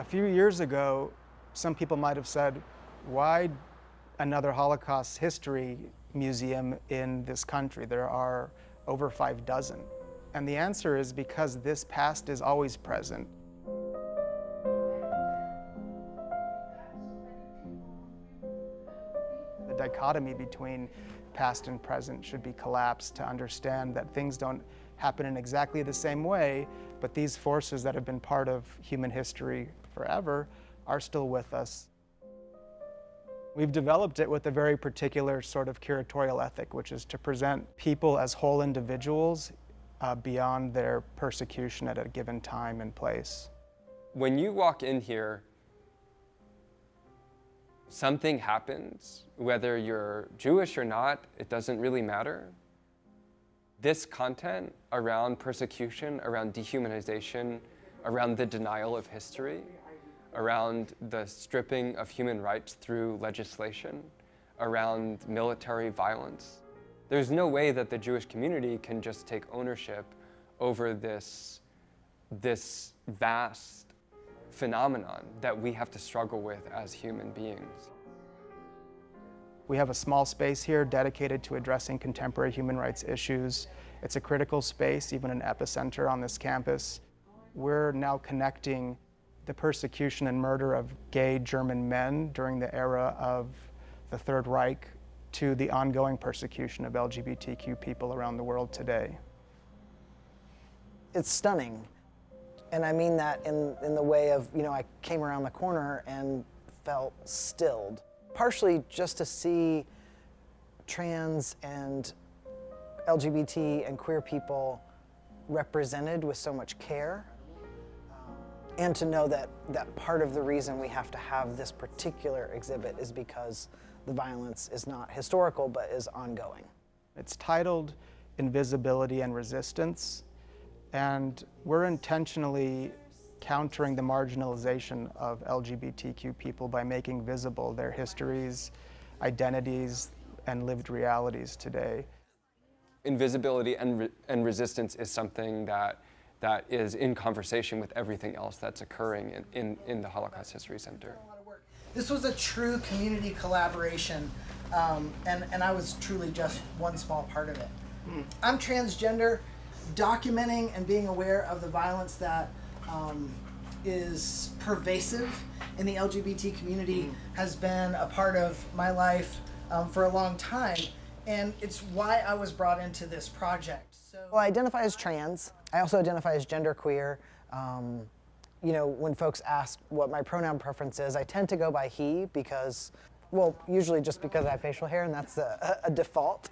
A few years ago, some people might have said, why another Holocaust history museum in this country? There are over 5 dozen. And the answer is because this past is always present. The dichotomy between past and present should be collapsed to understand that things don't happen in exactly the same way, but these forces that have been part of human history forever are still with us. We've developed it with a very particular sort of curatorial ethic, which is to present people as whole individuals beyond their persecution at a given time and place. When you walk in here, something happens, whether you're Jewish or not, it doesn't really matter. This content around persecution, around dehumanization, around the denial of history, around the stripping of human rights through legislation, around military violence. There's no way that the Jewish community can just take ownership over this vast phenomenon that we have to struggle with as human beings. We have a small space here dedicated to addressing contemporary human rights issues. It's a critical space, even an epicenter on this campus. We're now connecting the persecution and murder of gay German men during the era of the Third Reich to the ongoing persecution of LGBTQ people around the world today. It's stunning. And I mean that in the way of, I came around the corner and felt stilled. Partially just to see trans and LGBT and queer people represented with so much care. And to know that part of the reason we have to have this particular exhibit is because the violence is not historical, but is ongoing. It's titled Invisibility and Resistance, and we're intentionally countering the marginalization of LGBTQ people by making visible their histories, identities, and lived realities today. Invisibility and resistance is something that is in conversation with everything else that's occurring in the Holocaust History Center. This was a true community collaboration, and I was truly just one small part of it. I'm transgender. Documenting and being aware of the violence that is pervasive in the LGBT community has been a part of my life for a long time, and it's why I was brought into this project. Well, I identify as trans. I also identify as genderqueer. When folks ask what my pronoun preference is, I tend to go by he because, well, usually just because I have facial hair, and that's a default,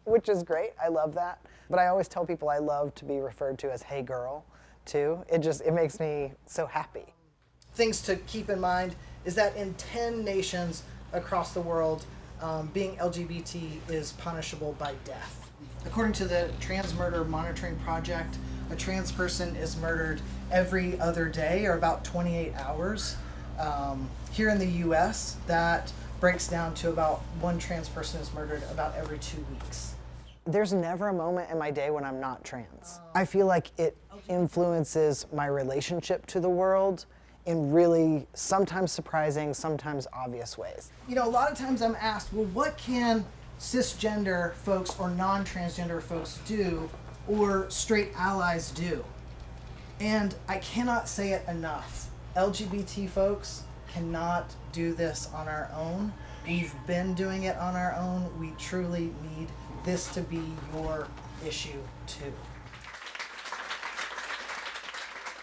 which is great. I love that. But I always tell people I love to be referred to as hey girl, too. It makes me so happy. Things to keep in mind is that in 10 nations across the world, being LGBT is punishable by death. According to the Trans Murder Monitoring Project, a trans person is murdered every other day, or about 28 hours. Here in the US, that breaks down to about one trans person is murdered about every 2 weeks. There's never a moment in my day when I'm not trans. I feel like it influences my relationship to the world in really sometimes surprising, sometimes obvious ways. A lot of times I'm asked, well, what can cisgender folks or non-transgender folks do, or straight allies do? And I cannot say it enough. LGBT folks cannot do this on our own. We've been doing it on our own. We truly need this to be your issue too.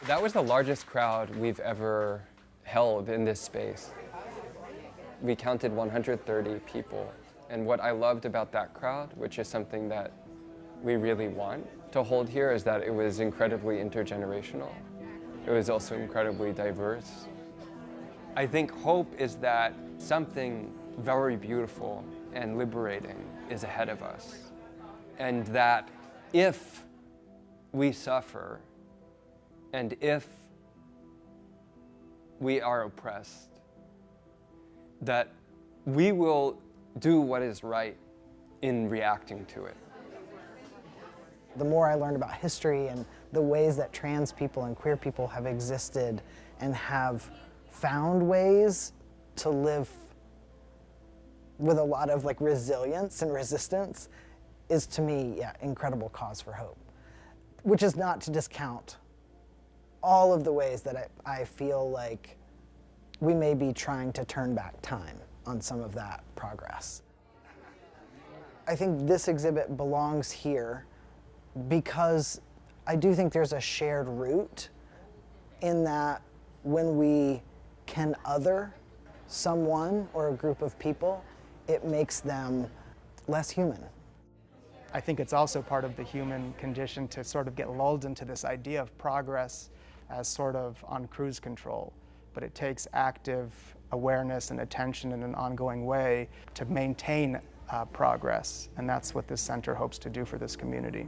That was the largest crowd we've ever held in this space. We counted 130 people. And what I loved about that crowd, which is something that we really want to hold here, is that it was incredibly intergenerational. It was also incredibly diverse. I think hope is that something very beautiful and liberating is ahead of us. And that if we suffer, and if we are oppressed, that we will do what is right in reacting to it. The more I learned about history and the ways that trans people and queer people have existed and have found ways to live with a lot of like resilience and resistance is, to me, incredible cause for hope. Which is not to discount all of the ways that I feel like we may be trying to turn back time on some of that progress. I think this exhibit belongs here because I do think there's a shared root in that when we can other someone or a group of people, it makes them less human. I think it's also part of the human condition to sort of get lulled into this idea of progress as sort of on cruise control. But it takes active awareness and attention in an ongoing way to maintain progress. And that's what this center hopes to do for this community.